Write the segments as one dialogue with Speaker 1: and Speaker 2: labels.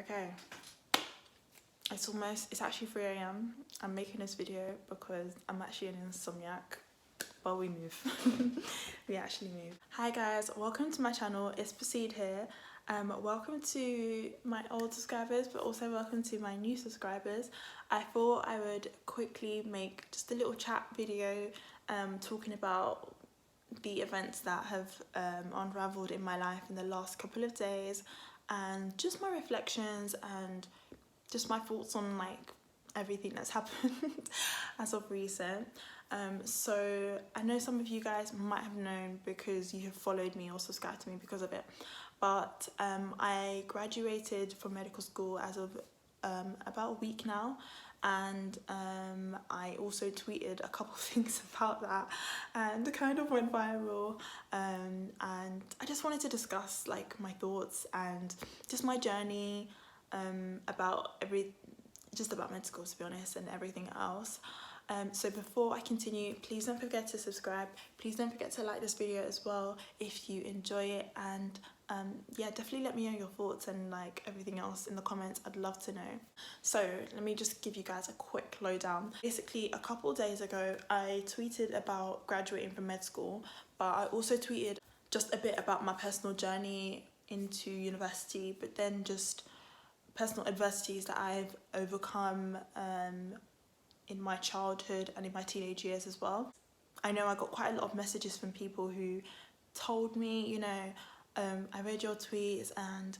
Speaker 1: Okay, it's actually 3 a.m. I'm making this video because I'm actually an insomniac, but we move. We actually move. Hi guys, welcome to my channel. It's Proceed here. Welcome to my old subscribers, but also welcome to my new subscribers. I thought I would quickly make just a little chat video talking about the events that have unraveled in my life in the last couple of days, and just my reflections and just my thoughts on like everything that's happened as of recent. So I know some of you guys might have known because you have followed me or subscribed to me because of it, but I graduated from medical school as of about a week now, and I also tweeted a couple of things about that and it kind of went viral, and I just wanted to discuss like my thoughts and just my journey about med school, to be honest, and everything else. So before I continue, please don't forget to subscribe. Please don't forget to like this video as well if you enjoy it, and yeah, definitely let me know your thoughts and like everything else in the comments. I'd love to know. So let me just give you guys a quick lowdown. Basically, a couple days ago I tweeted about graduating from med school, but I also tweeted just a bit about my personal journey into university, but then just personal adversities that I've overcome in my childhood and in my teenage years as well. I know I got quite a lot of messages from people who told me, you know, I read your tweets and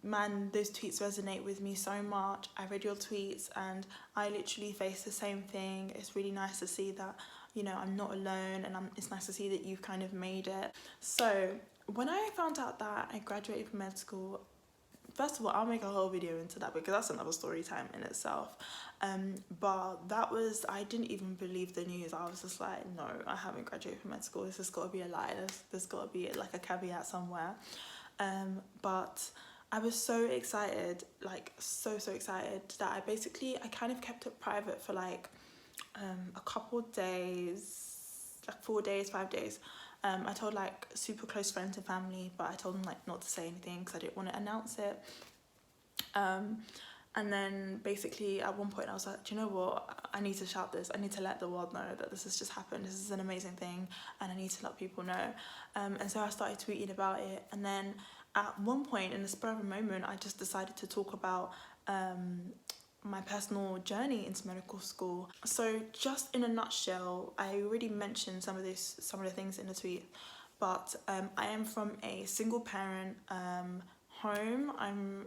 Speaker 1: man, those tweets resonate with me so much. I read your tweets and I literally face the same thing. It's really nice to see that, you know, I'm not alone, and it's nice to see that you've kind of made it. So when I found out that I graduated from med school, first of all, I'll make a whole video into that because that's another story time in itself. But that was, I didn't even believe the news. I was just like, no, I haven't graduated from med school. This has got to be a lie. There's got to be like a caveat somewhere. But I was so excited, like so excited, that I kind of kept it private for like a couple days, like 4 days, 5 days. I told like super close friends and family, but I told them like not to say anything because I didn't want to announce it. And then basically at one point I was like, do you know what, I need to shout this. I need to let the world know that this has just happened. This is an amazing thing and I need to let people know. And so I started tweeting about it, and then at one point in the spur of a moment I just decided to talk about my personal journey into medical school. So just in a nutshell, I already mentioned some of the things in the tweet, but I am from a single parent home.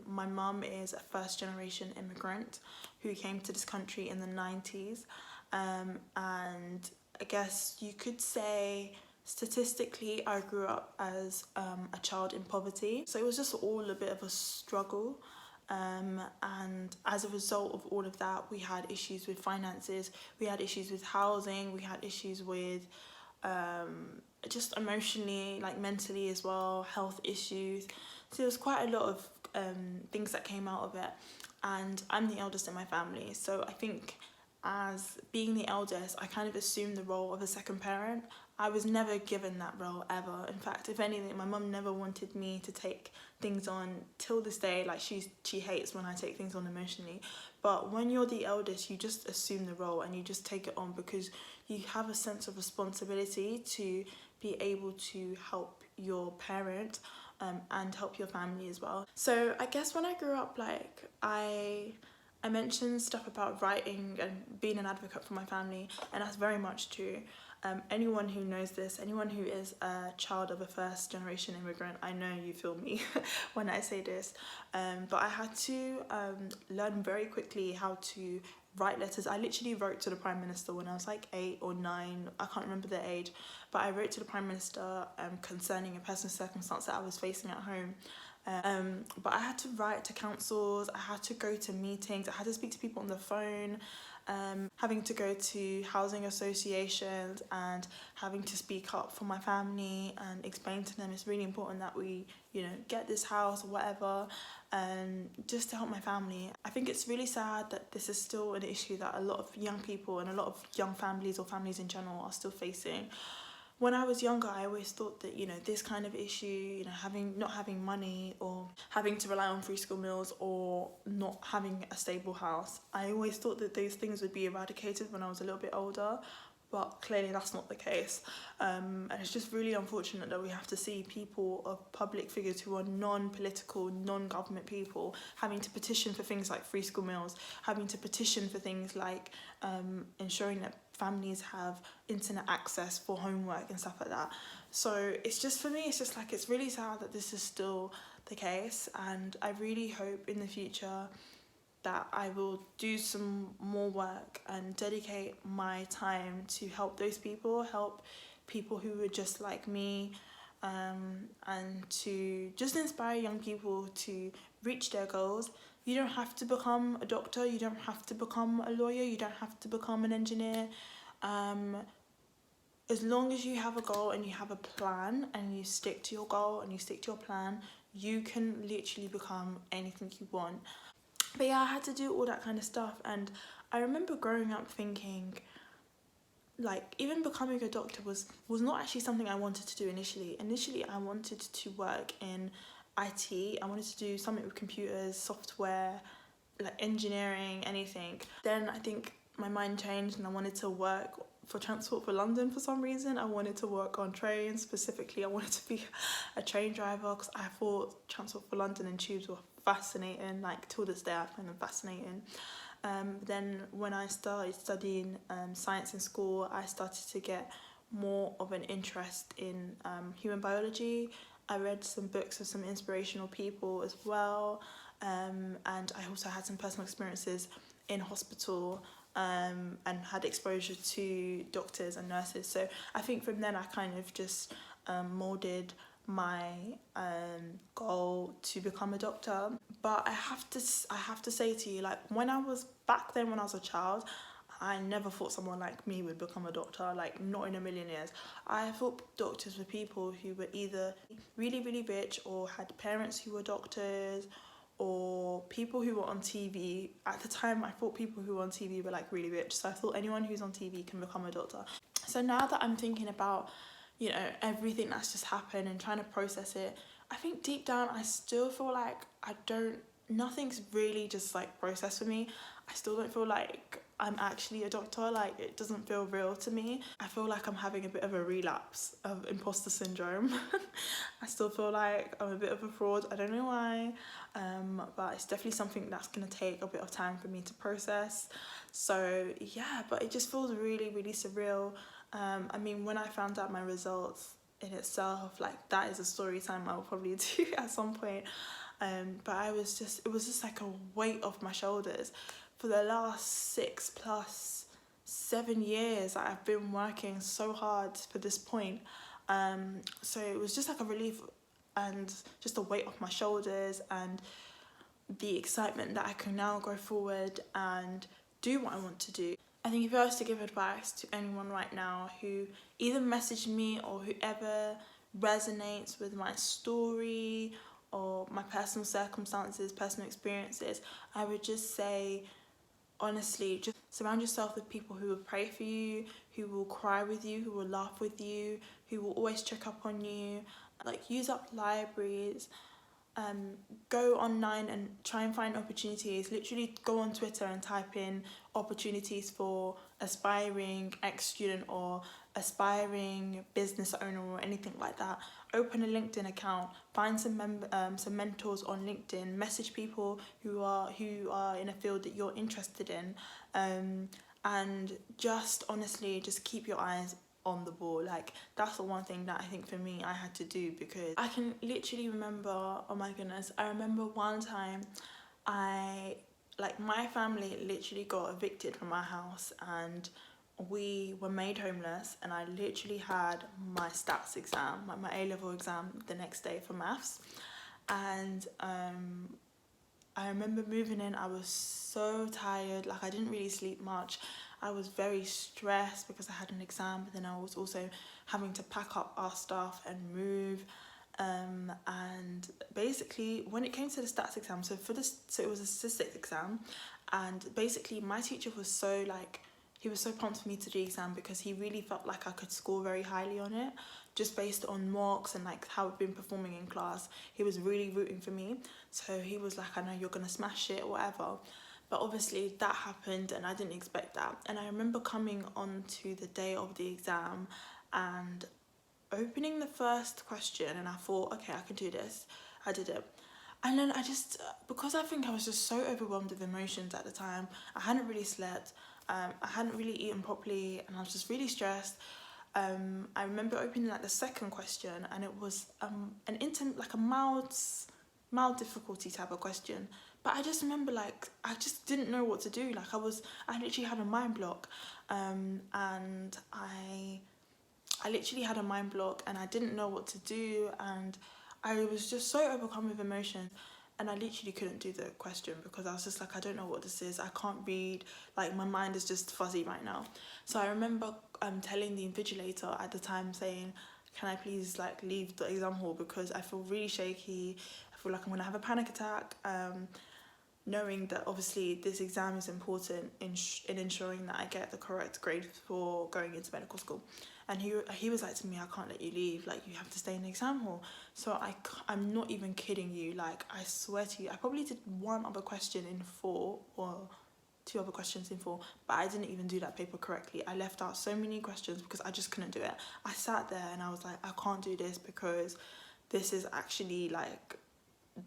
Speaker 1: My mum is a first generation immigrant who came to this country in the 90s, and I guess you could say statistically I grew up as a child in poverty, so it was just all a bit of a struggle. And as a result of all of that, we had issues with finances, we had issues with housing, we had issues with just emotionally, like mentally as well, health issues. So there was quite a lot of things that came out of it, and I'm the eldest in my family, so I think as being the eldest, I kind of assumed the role of a second parent. I was never given that role ever. In fact, if anything, my mum never wanted me to take things on till this day. Like she hates when I take things on emotionally. But when you're the eldest, you just assume the role and you just take it on because you have a sense of responsibility to be able to help your parent and help your family as well. So I guess when I grew up, like I mentioned stuff about writing and being an advocate for my family, and that's very much true. Anyone who knows this, anyone who is a child of a first generation immigrant, I know you feel me when I say this, but I had to learn very quickly how to write letters. I literally wrote to the Prime Minister when I was like 8 or 9, I can't remember the age, but I wrote to the Prime Minister concerning a personal circumstance that I was facing at home. But I had to write to councils, I had to go to meetings, I had to speak to people on the phone, having to go to housing associations and having to speak up for my family and explain to them it's really important that we, you know, get this house or whatever, just to help my family. I think it's really sad that this is still an issue that a lot of young people and a lot of young families or families in general are still facing. when I was younger, I always thought that, you know, this kind of issue, you know, not having money or having to rely on free school meals or not having a stable house, I always thought that those things would be eradicated when I was a little bit older, but clearly that's not the case. And it's just really unfortunate that we have to see people of public figures who are non-political, non-government people having to petition for things like free school meals, having to petition for things like ensuring that families have internet access for homework and stuff like that. So it's just, for me, it's just like, it's really sad that this is still the case, and I really hope in the future that I will do some more work and dedicate my time to help those people, help people who are just like me, and to just inspire young people to reach their goals. You don't have to become a doctor, you don't have to become a lawyer, you don't have to become an engineer. As long as you have a goal and you have a plan and you stick to your goal and you stick to your plan, you can literally become anything you want. But yeah, I had to do all that kind of stuff, and I remember growing up thinking, like, even becoming a doctor was not actually something I wanted to do initially. Initially, I wanted to work in IT. I wanted to do something with computers, software, like engineering, anything. Then I think my mind changed and I wanted to work for Transport for London for some reason. I wanted to work on trains. Specifically, I wanted to be a train driver because I thought Transport for London and tubes were fascinating. Like, till this day I find them fascinating. Then when I started studying science in school, I started to get more of an interest in human biology. I read some books of some inspirational people as well, and I also had some personal experiences in hospital, and had exposure to doctors and nurses. So I think from then I kind of just moulded my goal to become a doctor. But I have to say to you, like, when I was a child, I never thought someone like me would become a doctor, like, not in a million years. I thought doctors were people who were either really, really rich or had parents who were doctors, or people who were on TV. At the time, I thought people who were on TV were like really rich, so I thought anyone who's on TV can become a doctor. So now that I'm thinking about, you know, everything that's just happened and trying to process it, I think deep down I still feel like nothing's really just like processed for me. I still don't feel like I'm actually a doctor. Like, it doesn't feel real to me. I feel like I'm having a bit of a relapse of imposter syndrome. I still feel like I'm a bit of a fraud. I don't know why, but it's definitely something that's gonna take a bit of time for me to process. So yeah, but it just feels really, really surreal. I mean, when I found out my results in itself, like, that is a story time I'll probably do at some point. But it was just like a weight off my shoulders. For the last 6+7 years, I've been working so hard for this point. So it was just like a relief and just a weight off my shoulders, and the excitement that I can now go forward and do what I want to do. I think if I was to give advice to anyone right now who either messaged me or whoever resonates with my story or my personal circumstances, personal experiences, I would just say, honestly, just surround yourself with people who will pray for you, who will cry with you, who will laugh with you, who will always check up on you. Like, use up libraries, go online and try and find opportunities. Literally go on Twitter and type in opportunities for aspiring ex-student or aspiring business owner or anything like that. Open a LinkedIn account, find some mentors on LinkedIn, message people who are in a field that you're interested in, and just honestly just keep your eyes on the ball. Like, that's the one thing that I think for me I had to do, because I can literally remember, oh my goodness, I remember one time my family literally got evicted from our house and we were made homeless, and I literally had my stats exam, my A-level exam, the next day for maths. And I remember moving in, I was so tired, like, I didn't really sleep much. I was very stressed because I had an exam, but then I was also having to pack up our stuff and move. And basically, when it came to the stats exam, so it was a statistics exam, and basically my teacher was so, like, he was so pumped for me to do the exam because he really felt like I could score very highly on it, just based on marks and like how I've been performing in class. He was really rooting for me, so he was like, I know you're gonna smash it or whatever. But obviously that happened and I didn't expect that. And I remember coming on to the day of the exam and opening the first question, and I thought, okay, I can do this. I did it. And then I just, because I think I was just so overwhelmed with emotions at the time, I hadn't really slept, I hadn't really eaten properly, and I was just really stressed. I remember opening like the second question, and it was like a mild difficulty type of question. But I just remember like I just didn't know what to do. Like I literally had a mind block, and I literally had a mind block, and I didn't know what to do, and I was just so overcome with emotion. And I literally couldn't do the question because I was just like, I don't know what this is. I can't read. Like, my mind is just fuzzy right now. So I remember telling the invigilator at the time, saying, can I please like leave the exam hall because I feel really shaky. I feel like I'm going to have a panic attack. Knowing that obviously this exam is important in ensuring that I get the correct grade for going into medical school. And he was like to me, I can't let you leave, like you have to stay in the exam hall. So I'm not even kidding you, like I swear to you, I probably did one other question in 4 or 2 other questions in 4, but I didn't even do that paper correctly. I left out so many questions because I just couldn't do it. I sat there and I was like, I can't do this because this is actually like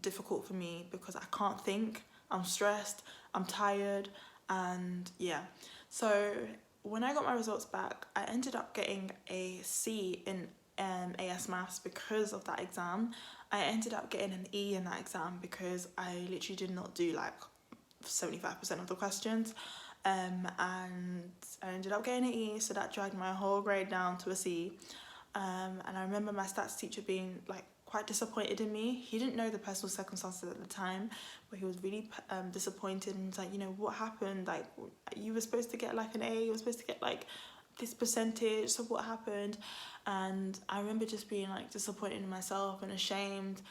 Speaker 1: difficult for me because I can't think, I'm stressed, I'm tired, and yeah. So when I got my results back, I ended up getting a C in AS Maths because of that exam. I ended up getting an E in that exam because I literally did not do like 75% of the questions, and I ended up getting an E, so that dragged my whole grade down to a C. And I remember my stats teacher being like quite disappointed in me. He didn't know the personal circumstances at the time, but he was really disappointed, and was like, you know, what happened? Like, you were supposed to get like an A, you were supposed to get like this percentage, so what happened? And I remember just being like disappointed in myself and ashamed,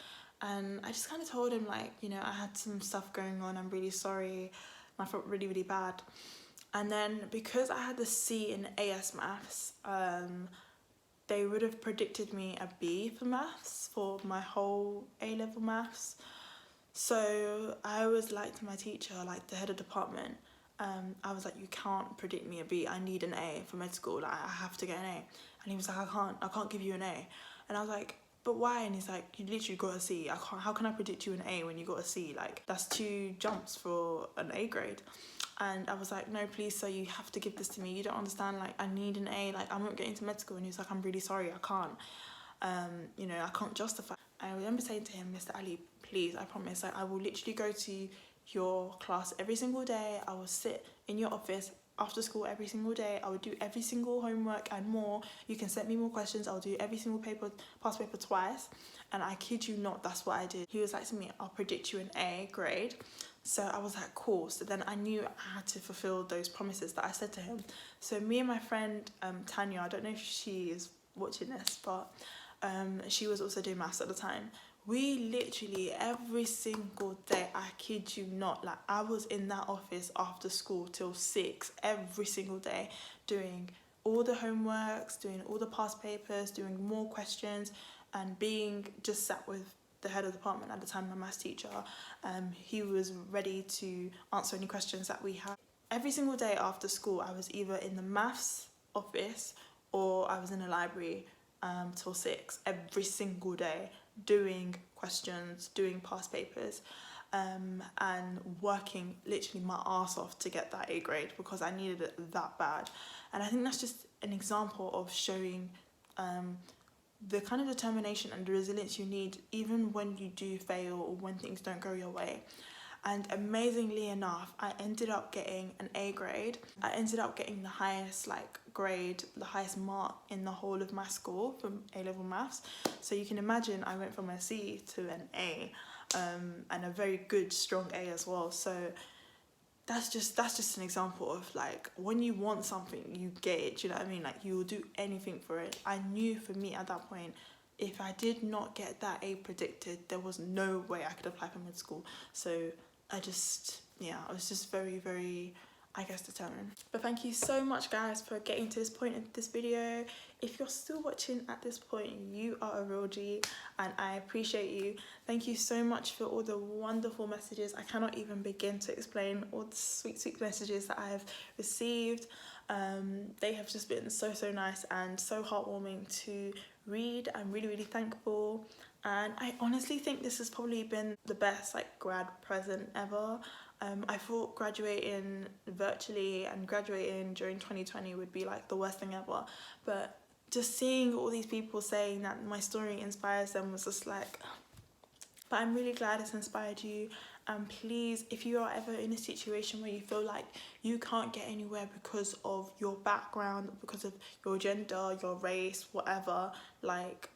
Speaker 1: and I just kind of told him like, you know, I had some stuff going on, I'm really sorry, and I felt really, really bad. And then because I had the C in AS Maths, they would have predicted me a B for maths for my whole A-level maths. So I was like to my teacher, like the head of department, I was like, you can't predict me a B, I need an A for med school, like I have to get an A. And he was like, I can't give you an A. And I was like, but why? And he's like, you literally got a C, how can I predict you an A when you got a C? Like, that's 2 jumps for an A grade. And I was like, no, please, sir, you have to give this to me. You don't understand, like, I need an A, like, I'm not getting into med school. And he was like, I'm really sorry, I can't. You know, I can't justify. I remember saying to him, Mr. Ali, please, I promise, like, I will literally go to your class every single day. I will sit in your office after school every single day. I will do every single homework and more. You can send me more questions. I'll do every single past paper twice. And I kid you not, that's what I did. He was like to me, I'll predict you an A grade. So I was like, cool. So then I knew I had to fulfill those promises that I said to him. So me and my friend Tanya, I don't know if she is watching this, but she was also doing maths at the time. We literally every single day, I kid you not, like I was in that office after school till 6 every single day, doing all the homeworks, doing all the past papers, doing more questions, and being just sat with the head of the department at the time, my maths teacher. He was ready to answer any questions that we had. Every single day after school, I was either in the maths office or I was in the library till 6 every single day, doing questions, doing past papers, and working literally my ass off to get that A grade because I needed it that bad. And I think that's just an example of showing the kind of determination and the resilience you need even when you do fail or when things don't go your way. And amazingly enough, I ended up getting an A grade. I ended up getting the highest grade, the highest mark in the whole of my school from A-level maths. So you can imagine I went from a C to an A, and a very good, strong A as well. So that's just an example of like, when you want something, you get it. Do you know what I mean? Like, you will do anything for it. I knew for me at that point, if I did not get that A predicted, there was no way I could apply for med school. So I was just very, very I guess, determine. But thank you so much, guys, for getting to this point in this video. If you're still watching at this point, you are a real G, and I appreciate you. Thank you so much for all the wonderful messages. I cannot even begin to explain all the sweet messages that I have received. They have just been so nice and so heartwarming to read. I'm really thankful, and I honestly think this has probably been the best like grad present ever. I thought graduating virtually and graduating during 2020 would be like the worst thing ever, but just seeing all these people saying that my story inspires them was just like, but I'm really glad it's inspired you. And please, if you are ever in a situation where you feel like you can't get anywhere because of your background, because of your gender, your race, whatever, like,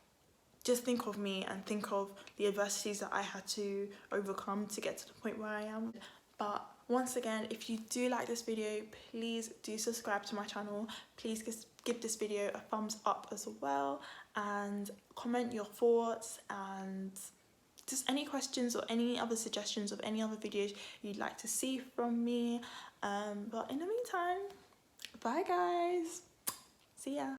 Speaker 1: just think of me and think of the adversities that I had to overcome to get to the point where I am. But once again, if you do like this video, please do subscribe to my channel. Please give this video a thumbs up as well, and comment your thoughts and just any questions or any other suggestions of any other videos you'd like to see from me. But in the meantime, bye guys, see ya.